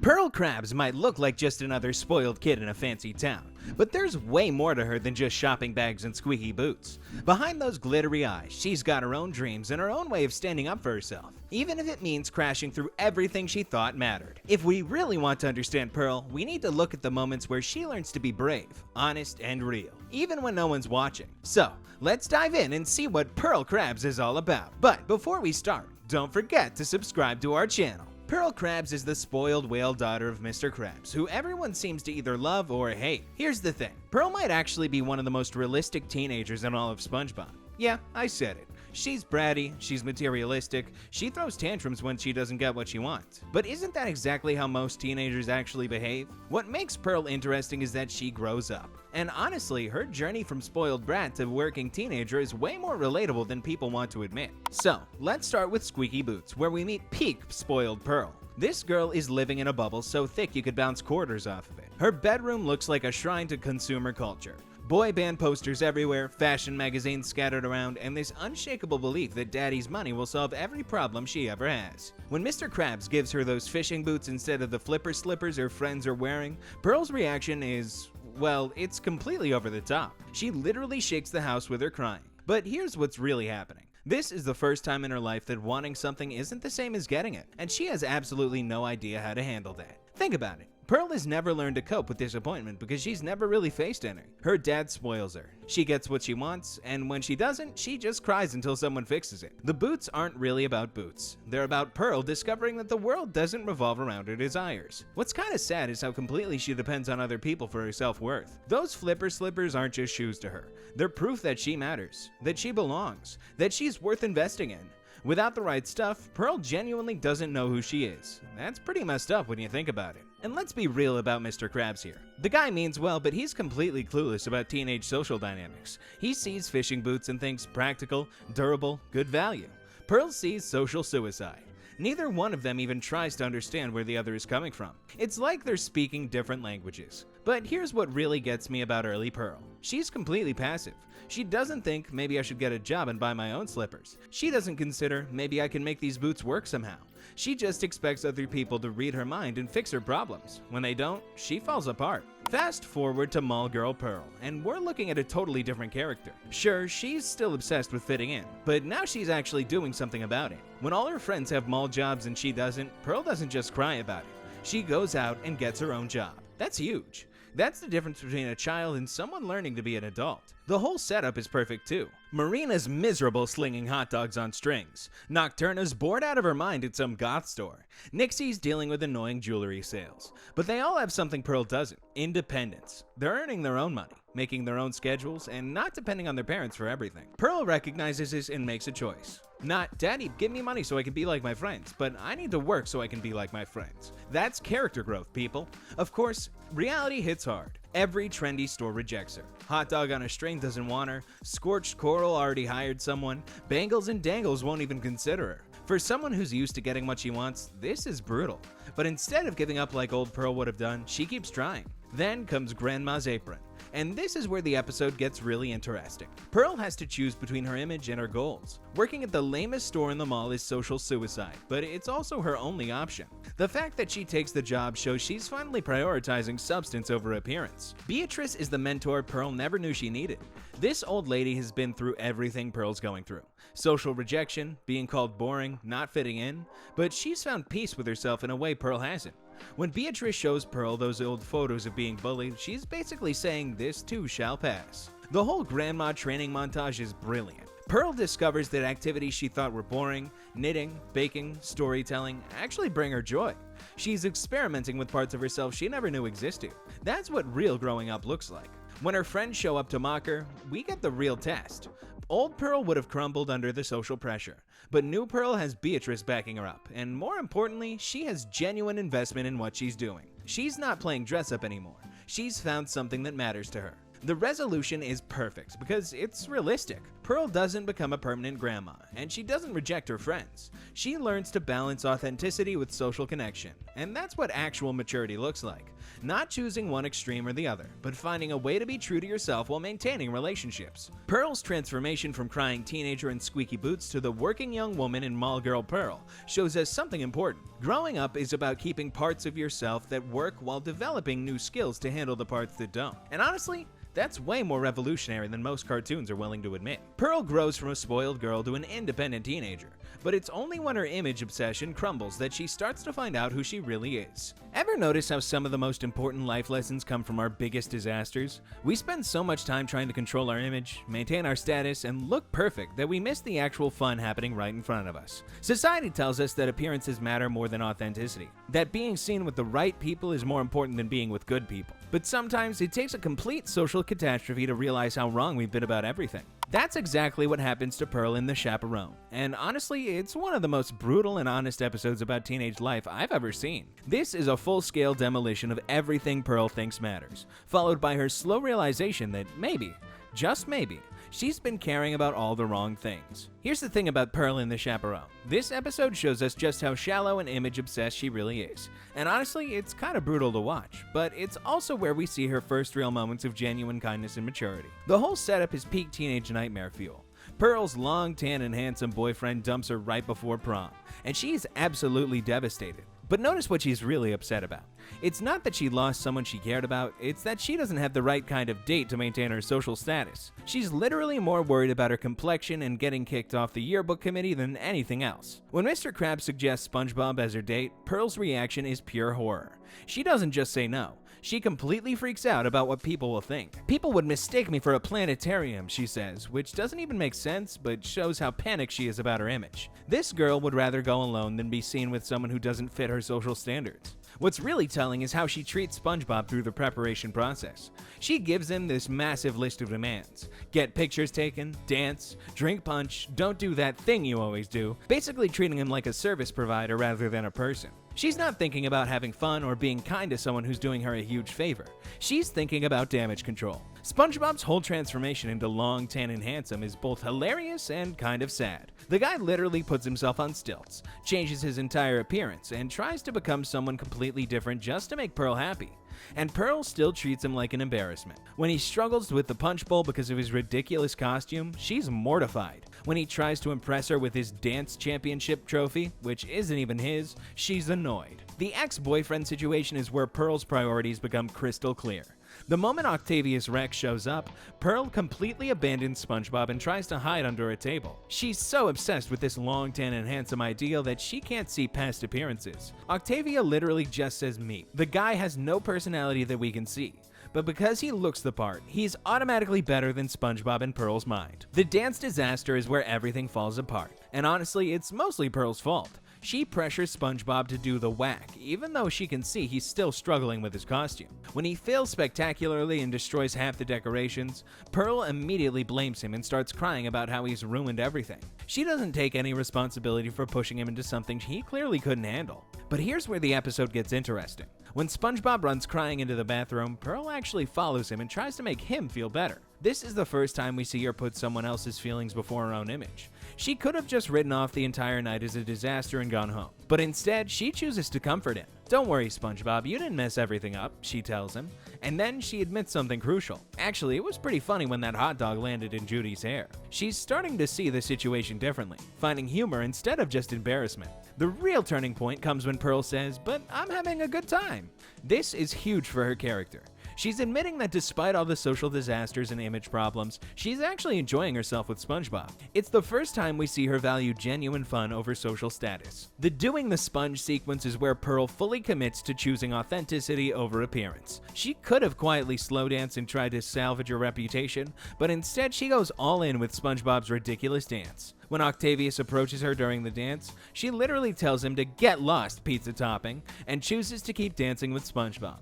Pearl Krabs might look like just another spoiled kid in a fancy town, but there's way more to her than just shopping bags and squeaky boots. Behind those glittery eyes, she's got her own dreams and her own way of standing up for herself, even if it means crashing through everything she thought mattered. If we really want to understand Pearl, we need to look at the moments where she learns to be brave, honest, and real, even when no one's watching. So, let's dive in and see what Pearl Krabs is all about. But before we start, don't forget to subscribe to our channel. Pearl Krabs is the spoiled whale daughter of Mr. Krabs, who everyone seems to either love or hate. Here's the thing, Pearl might actually be one of the most realistic teenagers in all of SpongeBob. Yeah, I said it. She's bratty, she's materialistic, she throws tantrums when she doesn't get what she wants. But isn't that exactly how most teenagers actually behave? What makes Pearl interesting is that she grows up. And honestly, her journey from spoiled brat to working teenager is way more relatable than people want to admit. So, let's start with Squeaky Boots, where we meet peak spoiled Pearl. This girl is living in a bubble so thick you could bounce quarters off of it. Her bedroom looks like a shrine to consumer culture. Boy band posters everywhere, fashion magazines scattered around, and this unshakable belief that daddy's money will solve every problem she ever has. When Mr. Krabs gives her those fishing boots instead of the flipper slippers her friends are wearing, Pearl's reaction is, well, it's completely over the top. She literally shakes the house with her crying. But here's what's really happening. This is the first time in her life that wanting something isn't the same as getting it, and she has absolutely no idea how to handle that. Think about it. Pearl has never learned to cope with disappointment because she's never really faced any. Her dad spoils her. She gets what she wants, and when she doesn't, she just cries until someone fixes it. The boots aren't really about boots. They're about Pearl discovering that the world doesn't revolve around her desires. What's kind of sad is how completely she depends on other people for her self-worth. Those flipper slippers aren't just shoes to her. They're proof that she matters, that she belongs, that she's worth investing in. Without the right stuff, Pearl genuinely doesn't know who she is. That's pretty messed up when you think about it. And let's be real about Mr. Krabs here. The guy means well, but he's completely clueless about teenage social dynamics. He sees fishing boots and thinks practical, durable, good value. Pearl sees social suicide. Neither one of them even tries to understand where the other is coming from. It's like they're speaking different languages. But here's what really gets me about early Pearl. She's completely passive. She doesn't think, maybe I should get a job and buy my own slippers. She doesn't consider, maybe I can make these boots work somehow. She just expects other people to read her mind and fix her problems. When they don't, she falls apart. Fast forward to Mall Girl Pearl, and we're looking at a totally different character. Sure, she's still obsessed with fitting in, but now she's actually doing something about it. When all her friends have mall jobs and she doesn't, Pearl doesn't just cry about it. She goes out and gets her own job. That's huge. That's the difference between a child and someone learning to be an adult. The whole setup is perfect too. Marina's miserable slinging hot dogs on strings. Nocturna's bored out of her mind at some goth store. Nixie's dealing with annoying jewelry sales. But they all have something Pearl doesn't. Independence. They're earning their own money, making their own schedules, and not depending on their parents for everything. Pearl recognizes this and makes a choice. Not, Daddy, give me money so I can be like my friends, but I need to work so I can be like my friends. That's character growth, people. Of course, reality hits hard. Every trendy store rejects her. Hot dog on a string doesn't want her. Scorched Coral already hired someone. Bangles and Dangles won't even consider her. For someone who's used to getting what she wants, this is brutal. But instead of giving up like old Pearl would have done, she keeps trying. Then comes Grandma's apron. And this is where the episode gets really interesting. Pearl has to choose between her image and her goals. Working at the lamest store in the mall is social suicide, but it's also her only option. The fact that she takes the job shows she's finally prioritizing substance over appearance. Beatrice is the mentor Pearl never knew she needed. This old lady has been through everything Pearl's going through. Social rejection, being called boring, not fitting in, but she's found peace with herself in a way Pearl hasn't. When Beatrice shows Pearl those old photos of being bullied, she's basically saying this too shall pass. The whole grandma training montage is brilliant. Pearl discovers that activities she thought were boring, knitting, baking, storytelling, actually bring her joy. She's experimenting with parts of herself she never knew existed. That's what real growing up looks like. When her friends show up to mock her, we get the real test. Old Pearl would have crumbled under the social pressure, but new Pearl has Beatrice backing her up, and more importantly, she has genuine investment in what she's doing. She's not playing dress-up anymore. She's found something that matters to her. The resolution is perfect because it's realistic. Pearl doesn't become a permanent grandma, and she doesn't reject her friends. She learns to balance authenticity with social connection, and that's what actual maturity looks like. Not choosing one extreme or the other, but finding a way to be true to yourself while maintaining relationships. Pearl's transformation from crying teenager in Squeaky Boots to the working young woman in Mall Girl Pearl shows us something important. Growing up is about keeping parts of yourself that work while developing new skills to handle the parts that don't. And honestly, that's way more revolutionary than most cartoons are willing to admit. Pearl grows from a spoiled girl to an independent teenager, but it's only when her image obsession crumbles that she starts to find out who she really is. Ever notice how some of the most important life lessons come from our biggest disasters? We spend so much time trying to control our image, maintain our status, and look perfect that we miss the actual fun happening right in front of us. Society tells us that appearances matter more than authenticity, that being seen with the right people is more important than being with good people. But sometimes it takes a complete social catastrophe to realize how wrong we've been about everything. That's exactly what happens to Pearl in The Chaperone, and honestly, it's one of the most brutal and honest episodes about teenage life I've ever seen. This is a full-scale demolition of everything Pearl thinks matters, followed by her slow realization that maybe, just maybe, she's been caring about all the wrong things. Here's the thing about Pearl in The Chaperone. This episode shows us just how shallow and image-obsessed she really is. And honestly, it's kind of brutal to watch, but it's also where we see her first real moments of genuine kindness and maturity. The whole setup is peak teenage nightmare fuel. Pearl's long, tan, and handsome boyfriend dumps her right before prom, and she's absolutely devastated. But notice what she's really upset about. It's not that she lost someone she cared about, it's that she doesn't have the right kind of date to maintain her social status. She's literally more worried about her complexion and getting kicked off the yearbook committee than anything else. When Mr. Krabs suggests SpongeBob as her date, Pearl's reaction is pure horror. She doesn't just say no. She completely freaks out about what people will think. People would mistake me for a planetarium, she says, which doesn't even make sense, but shows how panicked she is about her image. This girl would rather go alone than be seen with someone who doesn't fit her social standards. What's really telling is how she treats SpongeBob through the preparation process. She gives him this massive list of demands. Get pictures taken, dance, drink punch, don't do that thing you always do, basically treating him like a service provider rather than a person. She's not thinking about having fun or being kind to someone who's doing her a huge favor. She's thinking about damage control. SpongeBob's whole transformation into long, tan, and handsome is both hilarious and kind of sad. The guy literally puts himself on stilts, changes his entire appearance, and tries to become someone completely different just to make Pearl happy. And Pearl still treats him like an embarrassment. When he struggles with the punch bowl because of his ridiculous costume, she's mortified. When he tries to impress her with his dance championship trophy, which isn't even his, she's annoyed. The ex-boyfriend situation is where Pearl's priorities become crystal clear. The moment Octavius Rex shows up, Pearl completely abandons SpongeBob and tries to hide under a table. She's so obsessed with this long, tan, and handsome ideal that she can't see past appearances. Octavia literally just says meep. The guy has no personality that we can see, but because he looks the part, he's automatically better than SpongeBob in Pearl's mind. The dance disaster is where everything falls apart, and honestly, it's mostly Pearl's fault. She pressures SpongeBob to do the whack, even though she can see he's still struggling with his costume. When he fails spectacularly and destroys half the decorations, Pearl immediately blames him and starts crying about how he's ruined everything. She doesn't take any responsibility for pushing him into something he clearly couldn't handle. But here's where the episode gets interesting. When SpongeBob runs crying into the bathroom, Pearl actually follows him and tries to make him feel better. This is the first time we see her put someone else's feelings before her own image. She could have just written off the entire night as a disaster and gone home, but instead she chooses to comfort him. "Don't worry, SpongeBob, you didn't mess everything up," she tells him, and then she admits something crucial. Actually, it was pretty funny when that hot dog landed in Judy's hair. She's starting to see the situation differently, finding humor instead of just embarrassment. The real turning point comes when Pearl says, "But I'm having a good time." This is huge for her character. She's admitting that despite all the social disasters and image problems, she's actually enjoying herself with SpongeBob. It's the first time we see her value genuine fun over social status. The doing the sponge sequence is where Pearl fully commits to choosing authenticity over appearance. She could have quietly slow danced and tried to salvage her reputation, but instead she goes all in with SpongeBob's ridiculous dance. When Octavius approaches her during the dance, she literally tells him to get lost, pizza topping, and chooses to keep dancing with SpongeBob.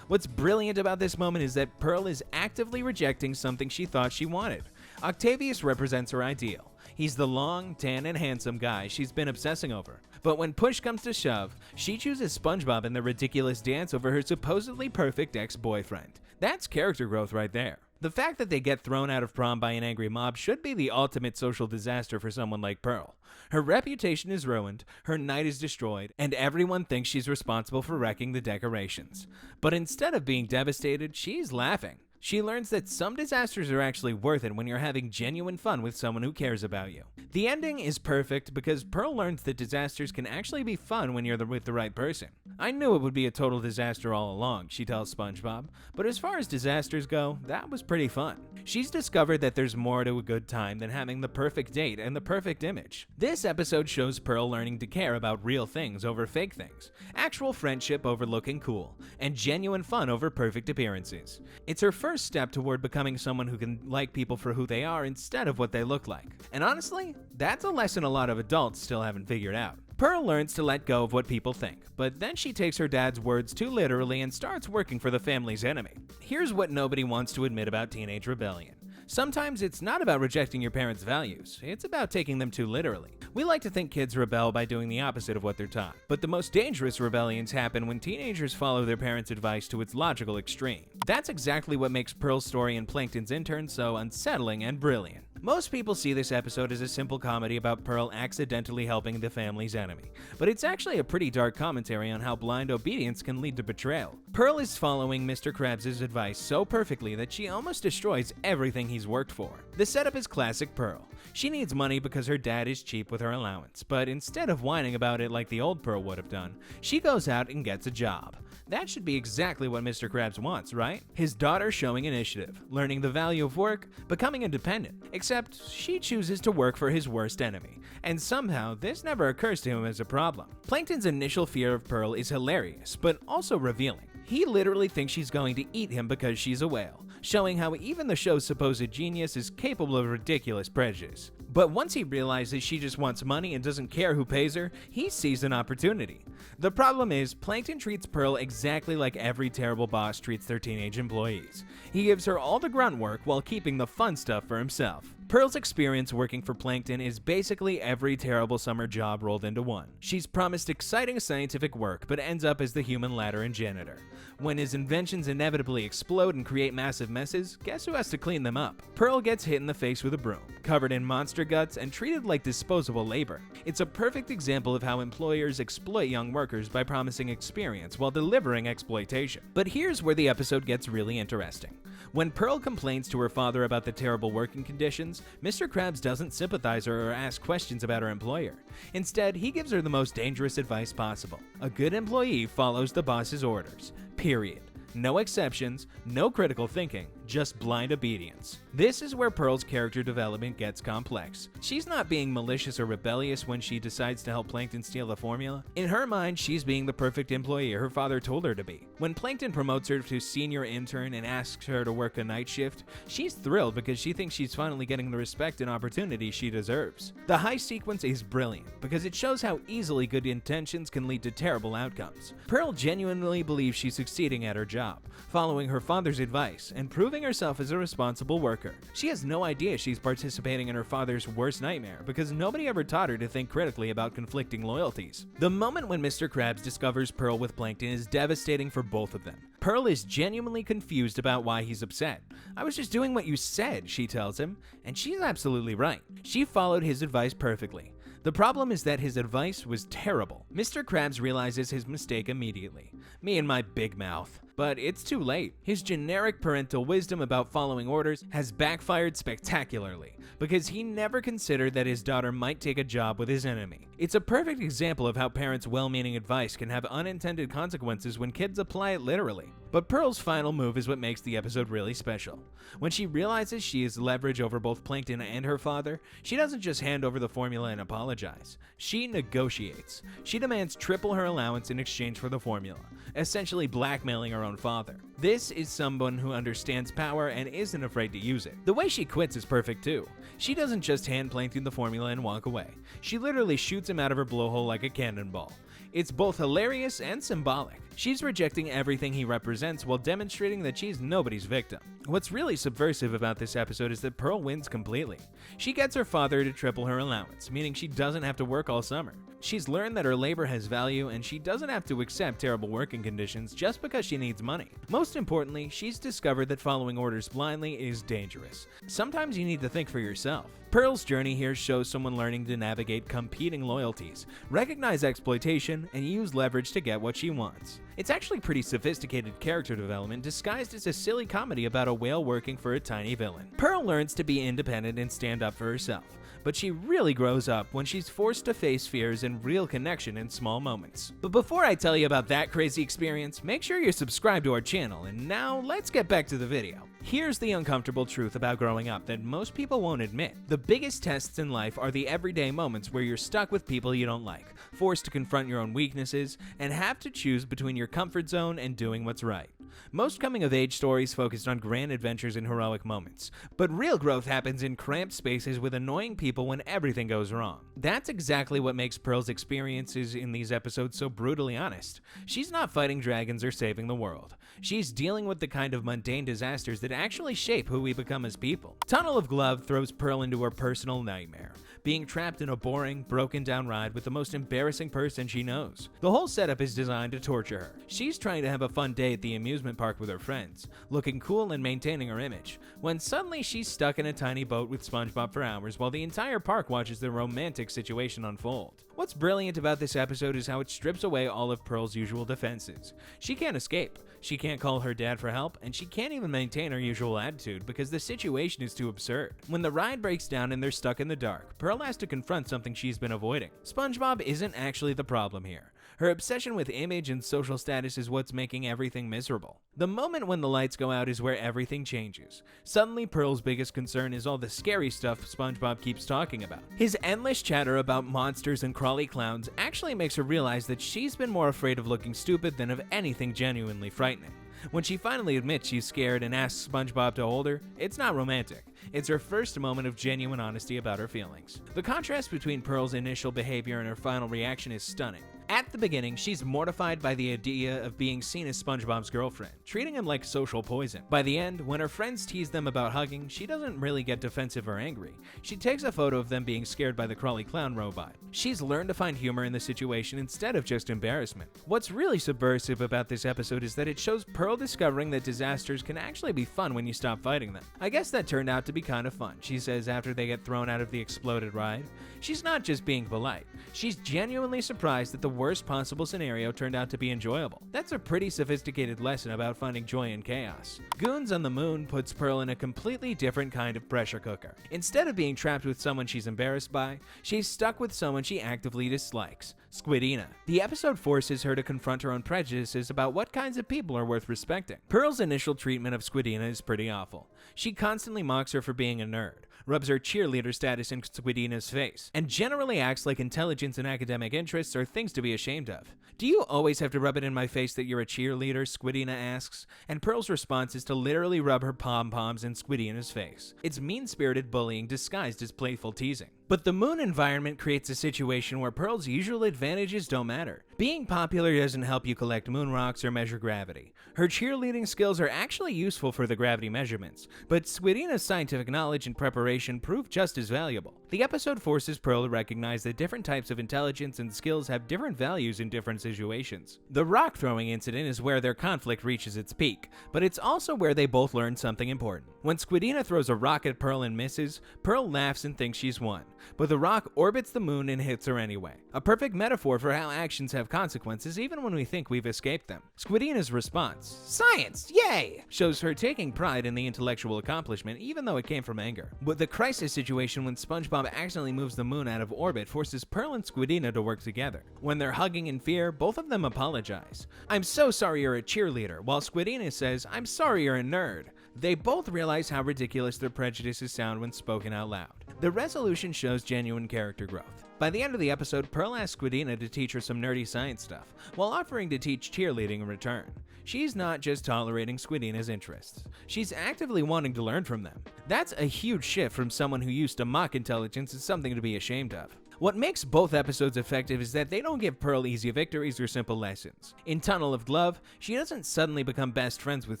What's brilliant about this moment is that Pearl is actively rejecting something she thought she wanted. Octavius represents her ideal. He's the long, tan, and handsome guy she's been obsessing over. But when push comes to shove, she chooses SpongeBob in the ridiculous dance over her supposedly perfect ex-boyfriend. That's character growth right there. The fact that they get thrown out of prom by an angry mob should be the ultimate social disaster for someone like Pearl. Her reputation is ruined, her night is destroyed, and everyone thinks she's responsible for wrecking the decorations. But instead of being devastated, she's laughing. She learns that some disasters are actually worth it when you're having genuine fun with someone who cares about you. The ending is perfect because Pearl learns that disasters can actually be fun when you're with the right person. I knew it would be a total disaster all along, she tells SpongeBob, but as far as disasters go, that was pretty fun. She's discovered that there's more to a good time than having the perfect date and the perfect image. This episode shows Pearl learning to care about real things over fake things, actual friendship over looking cool, and genuine fun over perfect appearances. It's her first step toward becoming someone who can like people for who they are instead of what they look like. And honestly, that's a lesson a lot of adults still haven't figured out. Pearl learns to let go of what people think, but then she takes her dad's words too literally and starts working for the family's enemy. Here's what nobody wants to admit about teenage rebellion. Sometimes it's not about rejecting your parents' values, it's about taking them too literally. We like to think kids rebel by doing the opposite of what they're taught, but the most dangerous rebellions happen when teenagers follow their parents' advice to its logical extreme. That's exactly what makes Pearl's story in Plankton's Intern so unsettling and brilliant. Most people see this episode as a simple comedy about Pearl accidentally helping the family's enemy, but it's actually a pretty dark commentary on how blind obedience can lead to betrayal. Pearl is following Mr. Krabs' advice so perfectly that she almost destroys everything he's worked for. The setup is classic Pearl. She needs money because her dad is cheap with her allowance, but instead of whining about it like the old Pearl would have done, she goes out and gets a job. That should be exactly what Mr. Krabs wants, right? His daughter showing initiative, learning the value of work, becoming independent, except she chooses to work for his worst enemy, and somehow this never occurs to him as a problem. Plankton's initial fear of Pearl is hilarious, but also revealing. He literally thinks she's going to eat him because she's a whale, showing how even the show's supposed genius is capable of ridiculous prejudice. But once he realizes she just wants money and doesn't care who pays her, he sees an opportunity. The problem is, Plankton treats Pearl exactly like every terrible boss treats their teenage employees. He gives her all the grunt work while keeping the fun stuff for himself. Pearl's experience working for Plankton is basically every terrible summer job rolled into one. She's promised exciting scientific work, but ends up as the human ladder and janitor. When his inventions inevitably explode and create massive messes, guess who has to clean them up? Pearl gets hit in the face with a broom, covered in monster guts, and treated like disposable labor. It's a perfect example of how employers exploit young workers by promising experience while delivering exploitation. But here's where the episode gets really interesting. When Pearl complains to her father about the terrible working conditions, Mr. Krabs doesn't sympathize her or ask questions about her employer. Instead, he gives her the most dangerous advice possible. A good employee follows the boss's orders. Period. No exceptions, no critical thinking, just blind obedience. This is where Pearl's character development gets complex. She's not being malicious or rebellious when she decides to help Plankton steal the formula. In her mind, she's being the perfect employee her father told her to be. When Plankton promotes her to senior intern and asks her to work a night shift, she's thrilled because she thinks she's finally getting the respect and opportunity she deserves. The high sequence is brilliant because it shows how easily good intentions can lead to terrible outcomes. Pearl genuinely believes she's succeeding at her job, following her father's advice and proving herself as a responsible worker. She has no idea she's participating in her father's worst nightmare because nobody ever taught her to think critically about conflicting loyalties. The moment when Mr. Krabs discovers Pearl with Plankton is devastating for both of them. Pearl is genuinely confused about why he's upset. "I was just doing what you said," she tells him, and she's absolutely right. She followed his advice perfectly. The problem is that his advice was terrible. Mr. Krabs realizes his mistake immediately. Me and my big mouth. But it's too late. His generic parental wisdom about following orders has backfired spectacularly because he never considered that his daughter might take a job with his enemy. It's a perfect example of how parents' well-meaning advice can have unintended consequences when kids apply it literally. But Pearl's final move is what makes the episode really special. When she realizes she has leverage over both Plankton and her father, she doesn't just hand over the formula and apologize. She negotiates. She demands triple her allowance in exchange for the formula, essentially blackmailing her own father. This is someone who understands power and isn't afraid to use it. The way she quits is perfect too. She doesn't just hand Plankton the formula and walk away. She literally shoots him out of her blowhole like a cannonball. It's both hilarious and symbolic. She's rejecting everything he represents while demonstrating that she's nobody's victim. What's really subversive about this episode is that Pearl wins completely. She gets her father to triple her allowance, meaning she doesn't have to work all summer. She's learned that her labor has value and she doesn't have to accept terrible working conditions just because she needs money. Most importantly, she's discovered that following orders blindly is dangerous. Sometimes you need to think for yourself. Pearl's journey here shows someone learning to navigate competing loyalties, recognize exploitation, and use leverage to get what she wants. It's actually pretty sophisticated character development disguised as a silly comedy about a whale working for a tiny villain. Pearl learns to be independent and stand up for herself, but she really grows up when she's forced to face fears and real connection in small moments. But before I tell you about that crazy experience, make sure you're subscribed to our channel, and now let's get back to the video. Here's the uncomfortable truth about growing up that most people won't admit. The biggest tests in life are the everyday moments where you're stuck with people you don't like, forced to confront your own weaknesses, and have to choose between your comfort zone and doing what's right. Most coming-of-age stories focused on grand adventures and heroic moments, but real growth happens in cramped spaces with annoying people when everything goes wrong. That's exactly what makes Pearl's experiences in these episodes so brutally honest. She's not fighting dragons or saving the world. She's dealing with the kind of mundane disasters that actually shape who we become as people. Tunnel of Glove throws Pearl into her personal nightmare, being trapped in a boring, broken-down ride with the most embarrassing person she knows. The whole setup is designed to torture her. She's trying to have a fun day at the amusement park with her friends, looking cool and maintaining her image, when suddenly she's stuck in a tiny boat with SpongeBob for hours while the entire park watches the romantic situation unfold. What's brilliant about this episode is how it strips away all of Pearl's usual defenses. She can't escape, she can't call her dad for help, and she can't even maintain her usual attitude because the situation is too absurd. When the ride breaks down and they're stuck in the dark, Pearl has to confront something she's been avoiding. SpongeBob isn't actually the problem here. Her obsession with image and social status is what's making everything miserable. The moment when the lights go out is where everything changes. Suddenly, Pearl's biggest concern is all the scary stuff SpongeBob keeps talking about. His endless chatter about monsters and crawly clowns actually makes her realize that she's been more afraid of looking stupid than of anything genuinely frightening. When she finally admits she's scared and asks SpongeBob to hold her, it's not romantic. It's her first moment of genuine honesty about her feelings. The contrast between Pearl's initial behavior and her final reaction is stunning. At the beginning, she's mortified by the idea of being seen as SpongeBob's girlfriend, treating him like social poison. By the end, when her friends tease them about hugging, she doesn't really get defensive or angry. She takes a photo of them being scared by the crawly clown robot. She's learned to find humor in the situation instead of just embarrassment. What's really subversive about this episode is that it shows Pearl discovering that disasters can actually be fun when you stop fighting them. I guess that turned out to be kind of fun, she says after they get thrown out of the exploded ride. She's not just being polite. She's genuinely surprised that the worst possible scenario turned out to be enjoyable. That's a pretty sophisticated lesson about finding joy in chaos. Goons on the Moon puts Pearl in a completely different kind of pressure cooker. Instead of being trapped with someone she's embarrassed by, she's stuck with someone she actively dislikes, Squidina. The episode forces her to confront her own prejudices about what kinds of people are worth respecting. Pearl's initial treatment of Squidina is pretty awful. She constantly mocks her for being a nerd, rubs her cheerleader status in Squidina's face, and generally acts like intelligence and academic interests are things to be ashamed of. Do you always have to rub it in my face that you're a cheerleader? Squidina asks, and Pearl's response is to literally rub her pom-poms in Squidina's face. It's mean-spirited bullying disguised as playful teasing. But the moon environment creates a situation where Pearl's usual advantages don't matter. Being popular doesn't help you collect moon rocks or measure gravity. Her cheerleading skills are actually useful for the gravity measurements, but Squidina's scientific knowledge and preparation prove just as valuable. The episode forces Pearl to recognize that different types of intelligence and skills have different values in different situations. The rock throwing incident is where their conflict reaches its peak, but it's also where they both learn something important. When Squidina throws a rock at Pearl and misses, Pearl laughs and thinks she's won, but the rock orbits the moon and hits her anyway. A perfect metaphor for how actions have consequences even when we think we've escaped them. Squidina's response, "Science, yay!" shows her taking pride in the intellectual accomplishment even though it came from anger. But the crisis situation when SpongeBob accidentally moves the moon out of orbit forces Pearl and Squidina to work together. When they're hugging in fear, both of them apologize. "I'm so sorry you're a cheerleader," while Squidina says, "I'm sorry you're a nerd." They both realize how ridiculous their prejudices sound when spoken out loud. The resolution shows genuine character growth. By the end of the episode, Pearl asks Squidina to teach her some nerdy science stuff, while offering to teach cheerleading in return. She's not just tolerating Squidina's interests, she's actively wanting to learn from them. That's a huge shift from someone who used to mock intelligence as something to be ashamed of. What makes both episodes effective is that they don't give Pearl easy victories or simple lessons. In Tunnel of Glove, she doesn't suddenly become best friends with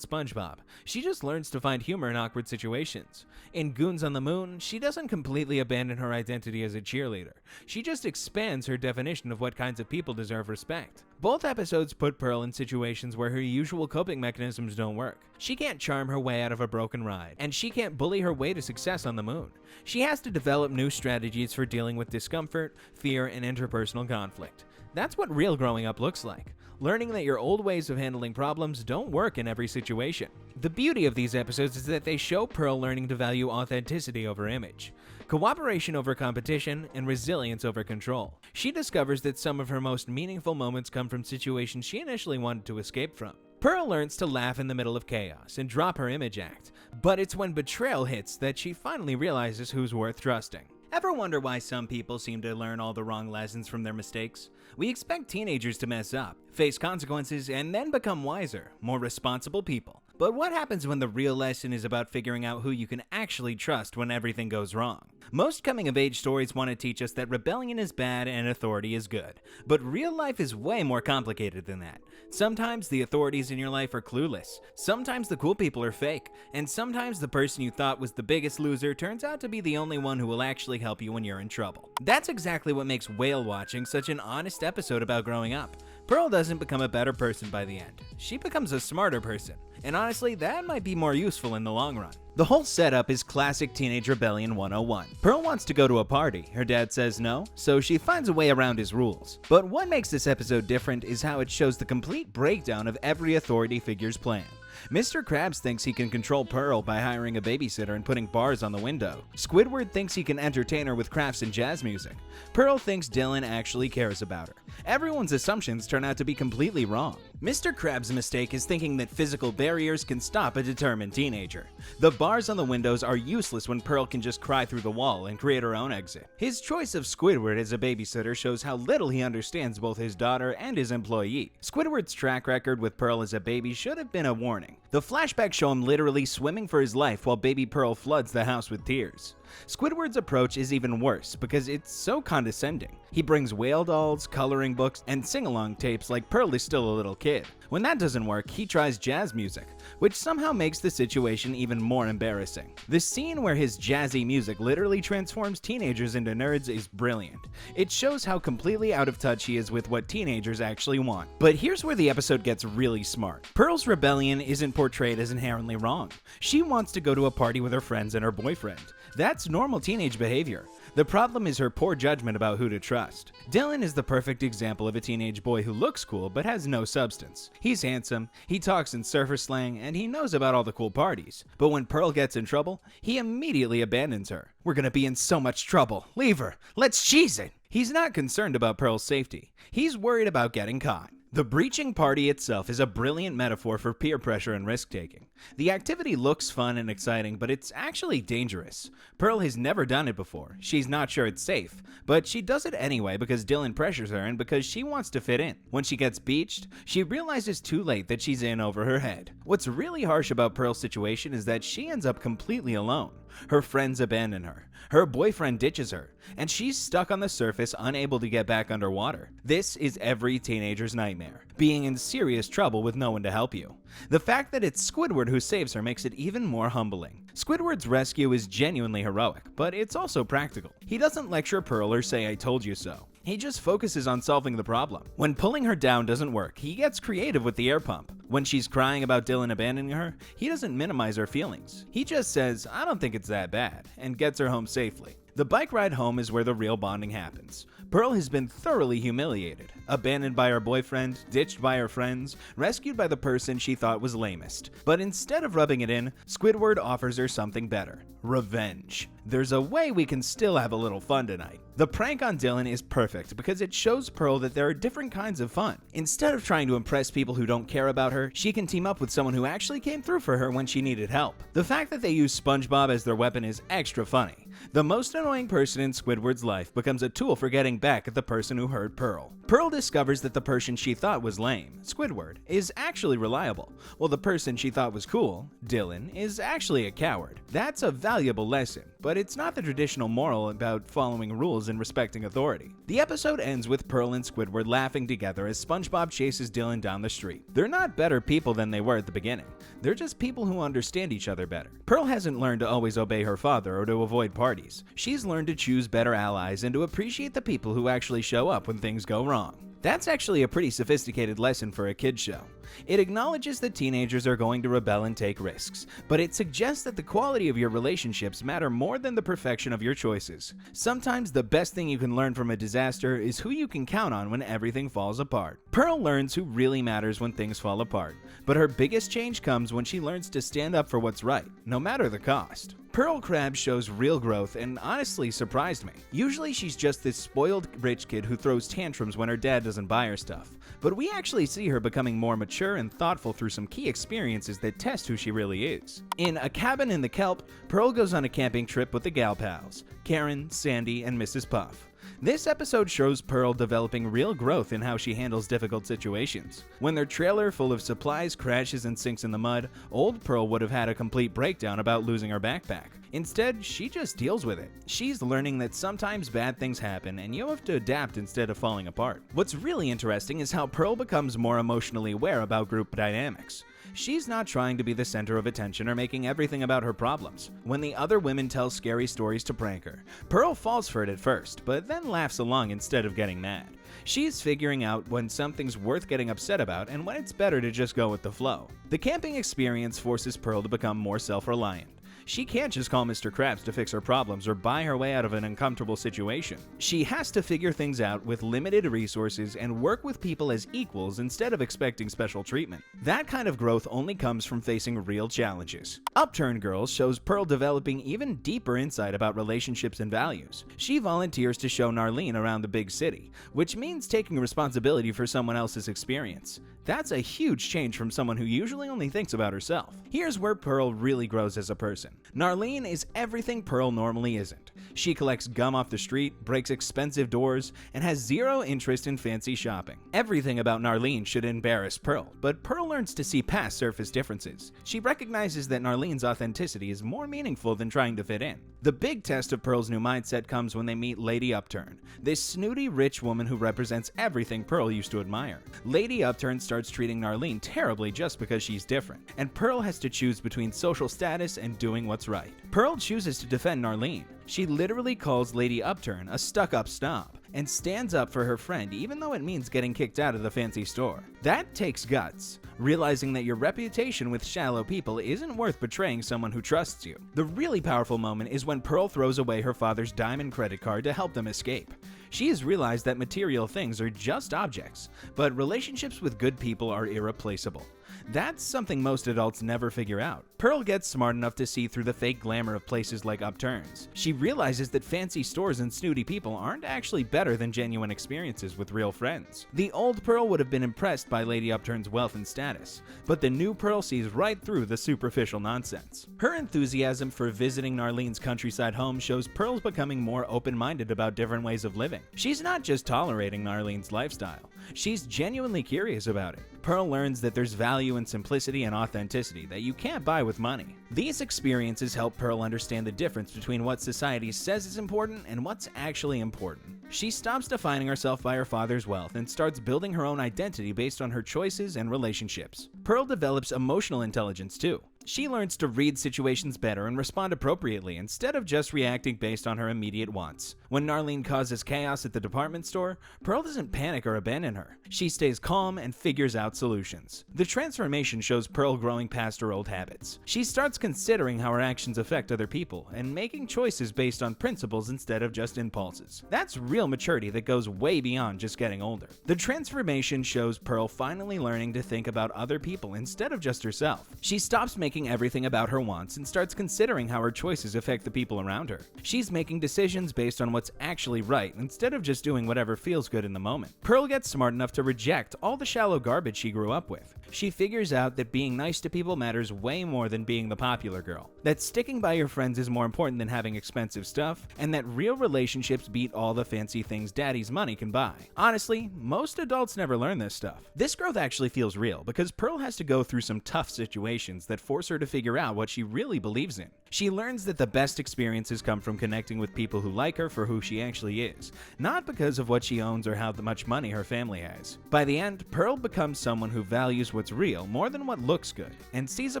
SpongeBob. She just learns to find humor in awkward situations. In Goons on the Moon, she doesn't completely abandon her identity as a cheerleader. She just expands her definition of what kinds of people deserve respect. Both episodes put Pearl in situations where her usual coping mechanisms don't work. She can't charm her way out of a broken ride, and she can't bully her way to success on the moon. She has to develop new strategies for dealing with discomfort, fear, and interpersonal conflict. That's what real growing up looks like. Learning that your old ways of handling problems don't work in every situation. The beauty of these episodes is that they show Pearl learning to value authenticity over image, cooperation over competition, and resilience over control. She discovers that some of her most meaningful moments come from situations she initially wanted to escape from. Pearl learns to laugh in the middle of chaos and drop her image act, but it's when betrayal hits that she finally realizes who's worth trusting. Ever wonder why some people seem to learn all the wrong lessons from their mistakes? We expect teenagers to mess up, face consequences, and then become wiser, more responsible people. But what happens when the real lesson is about figuring out who you can actually trust when everything goes wrong? Most coming-of-age stories want to teach us that rebellion is bad and authority is good. But real life is way more complicated than that. Sometimes the authorities in your life are clueless, sometimes the cool people are fake, and sometimes the person you thought was the biggest loser turns out to be the only one who will actually help you when you're in trouble. That's exactly what makes whale watching such an honest episode about growing up. Pearl doesn't become a better person by the end. She becomes a smarter person. And honestly, that might be more useful in the long run. The whole setup is classic Teenage Rebellion 101. Pearl wants to go to a party. Her dad says no, so she finds a way around his rules. But what makes this episode different is how it shows the complete breakdown of every authority figure's plan. Mr. Krabs thinks he can control Pearl by hiring a babysitter and putting bars on the window. Squidward thinks he can entertain her with crafts and jazz music. Pearl thinks Dylan actually cares about her. Everyone's assumptions turn out to be completely wrong. Mr. Krabs' mistake is thinking that physical barriers can stop a determined teenager. The bars on the windows are useless when Pearl can just cry through the wall and create her own exit. His choice of Squidward as a babysitter shows how little he understands both his daughter and his employee. Squidward's track record with Pearl as a baby should have been a warning. The flashbacks show him literally swimming for his life while baby Pearl floods the house with tears. Squidward's approach is even worse because it's so condescending. He brings whale dolls, coloring books, and sing-along tapes like Pearl is still a little kid. When that doesn't work, he tries jazz music, which somehow makes the situation even more embarrassing. The scene where his jazzy music literally transforms teenagers into nerds is brilliant. It shows how completely out of touch he is with what teenagers actually want. But here's where the episode gets really smart. Pearl's rebellion isn't portrayed as inherently wrong. She wants to go to a party with her friends and her boyfriend. That's normal teenage behavior. The problem is her poor judgment about who to trust. Dylan is the perfect example of a teenage boy who looks cool but has no substance. He's handsome, he talks in surfer slang, and he knows about all the cool parties. But when Pearl gets in trouble, he immediately abandons her. "We're gonna be in so much trouble. Leave her. Let's cheese it." He's not concerned about Pearl's safety. He's worried about getting caught. The breaching party itself is a brilliant metaphor for peer pressure and risk-taking. The activity looks fun and exciting, but it's actually dangerous. Pearl has never done it before. She's not sure it's safe, but she does it anyway because Dylan pressures her and because she wants to fit in. When she gets beached, she realizes too late that she's in over her head. What's really harsh about Pearl's situation is that she ends up completely alone. Her friends abandon her. Her boyfriend ditches her, and she's stuck on the surface, unable to get back underwater. This is every teenager's nightmare, being in serious trouble with no one to help you. The fact that it's Squidward who saves her makes it even more humbling. Squidward's rescue is genuinely heroic, but it's also practical. He doesn't lecture Pearl or say "I told you so." He just focuses on solving the problem. When pulling her down doesn't work, he gets creative with the air pump. When she's crying about Dylan abandoning her, he doesn't minimize her feelings. He just says, "I don't think it's that bad," and gets her home safely. The bike ride home is where the real bonding happens. Pearl has been thoroughly humiliated, abandoned by her boyfriend, ditched by her friends, rescued by the person she thought was lamest. But instead of rubbing it in, Squidward offers her something better: revenge. There's a way we can still have a little fun tonight. The prank on Dylan is perfect because it shows Pearl that there are different kinds of fun. Instead of trying to impress people who don't care about her, she can team up with someone who actually came through for her when she needed help. The fact that they use SpongeBob as their weapon is extra funny. The most annoying person in Squidward's life becomes a tool for getting back at the person who hurt Pearl. Pearl discovers that the person she thought was lame, Squidward, is actually reliable, while the person she thought was cool, Dylan, is actually a coward. That's a valuable lesson, but it's not the traditional moral about following rules and respecting authority. The episode ends with Pearl and Squidward laughing together as SpongeBob chases Dylan down the street. They're not better people than they were at the beginning. They're just people who understand each other better. Pearl hasn't learned to always obey her father or to avoid parties. She's learned to choose better allies and to appreciate the people who actually show up when things go wrong. That's actually a pretty sophisticated lesson for a kid's show. It acknowledges that teenagers are going to rebel and take risks, but it suggests that the quality of your relationships matter more than the perfection of your choices. Sometimes the best thing you can learn from a disaster is who you can count on when everything falls apart. Pearl learns who really matters when things fall apart, but her biggest change comes when she learns to stand up for what's right, no matter the cost. Pearl Krabs shows real growth and honestly surprised me. Usually she's just this spoiled rich kid who throws tantrums when her dad doesn't buy her stuff, but we actually see her becoming more mature and thoughtful through some key experiences that test who she really is. In A Cabin in the Kelp, Pearl goes on a camping trip with the gal pals, Karen, Sandy, and Mrs. Puff. This episode shows Pearl developing real growth in how she handles difficult situations. When their trailer full of supplies crashes and sinks in the mud, old Pearl would have had a complete breakdown about losing her backpack. Instead, she just deals with it. She's learning that sometimes bad things happen and you have to adapt instead of falling apart. What's really interesting is how Pearl becomes more emotionally aware about group dynamics. She's not trying to be the center of attention or making everything about her problems. When the other women tell scary stories to prank her, Pearl falls for it at first, but then laughs along instead of getting mad. She's figuring out when something's worth getting upset about and when it's better to just go with the flow. The camping experience forces Pearl to become more self-reliant. She can't just call Mr. Krabs to fix her problems or buy her way out of an uncomfortable situation. She has to figure things out with limited resources and work with people as equals instead of expecting special treatment. That kind of growth only comes from facing real challenges. Upturn Girls shows Pearl developing even deeper insight about relationships and values. She volunteers to show Narlene around the big city, which means taking responsibility for someone else's experience. That's a huge change from someone who usually only thinks about herself. Here's where Pearl really grows as a person. Narlene is everything Pearl normally isn't. She collects gum off the street, breaks expensive doors, and has zero interest in fancy shopping. Everything about Narlene should embarrass Pearl, but Pearl learns to see past surface differences. She recognizes that Narlene's authenticity is more meaningful than trying to fit in. The big test of Pearl's new mindset comes when they meet Lady Upturn, this snooty rich woman who represents everything Pearl used to admire. Lady Upturn starts treating Narlene terribly just because she's different, and Pearl has to choose between social status and doing what's right. Pearl chooses to defend Narlene. She literally calls Lady Upturn a stuck-up snob and stands up for her friend even though it means getting kicked out of the fancy store. That takes guts, realizing that your reputation with shallow people isn't worth betraying someone who trusts you. The really powerful moment is when Pearl throws away her father's diamond credit card to help them escape. She has realized that material things are just objects, but relationships with good people are irreplaceable. That's something most adults never figure out. Pearl gets smart enough to see through the fake glamour of places like Upturns. She realizes that fancy stores and snooty people aren't actually better than genuine experiences with real friends. The old Pearl would have been impressed by Lady Upturn's wealth and status, but the new Pearl sees right through the superficial nonsense. Her enthusiasm for visiting Narlene's countryside home shows Pearl's becoming more open-minded about different ways of living. She's not just tolerating Narlene's lifestyle, she's genuinely curious about it. Pearl learns that there's value in simplicity and authenticity that you can't buy with money. These experiences help Pearl understand the difference between what society says is important and what's actually important. She stops defining herself by her father's wealth and starts building her own identity based on her choices and relationships. Pearl develops emotional intelligence too. She learns to read situations better and respond appropriately instead of just reacting based on her immediate wants. When Narlene causes chaos at the department store, Pearl doesn't panic or abandon her. She stays calm and figures out solutions. The transformation shows Pearl growing past her old habits. She starts considering how her actions affect other people and making choices based on principles instead of just impulses. That's real maturity that goes way beyond just getting older. The transformation shows Pearl finally learning to think about other people instead of just herself. She stops making everything about her wants and starts considering how her choices affect the people around her. She's making decisions based on what's what's actually right instead of just doing whatever feels good in the moment. Pearl gets smart enough to reject all the shallow garbage she grew up with. She figures out that being nice to people matters way more than being the popular girl, that sticking by your friends is more important than having expensive stuff, and that real relationships beat all the fancy things daddy's money can buy. Honestly, most adults never learn this stuff. This growth actually feels real because Pearl has to go through some tough situations that force her to figure out what she really believes in. She learns that the best experiences come from connecting with people who like her for who she actually is, not because of what she owns or how much money her family has. By the end, Pearl becomes someone who values what's real more than what looks good, and sees a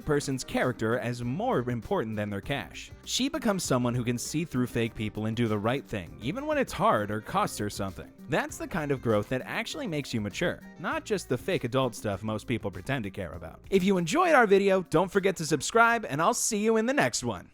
person's character as more important than their cash. She becomes someone who can see through fake people and do the right thing, even when it's hard or costs her something. That's the kind of growth that actually makes you mature, not just the fake adult stuff most people pretend to care about. If you enjoyed our video, don't forget to subscribe, and I'll see you in the next one.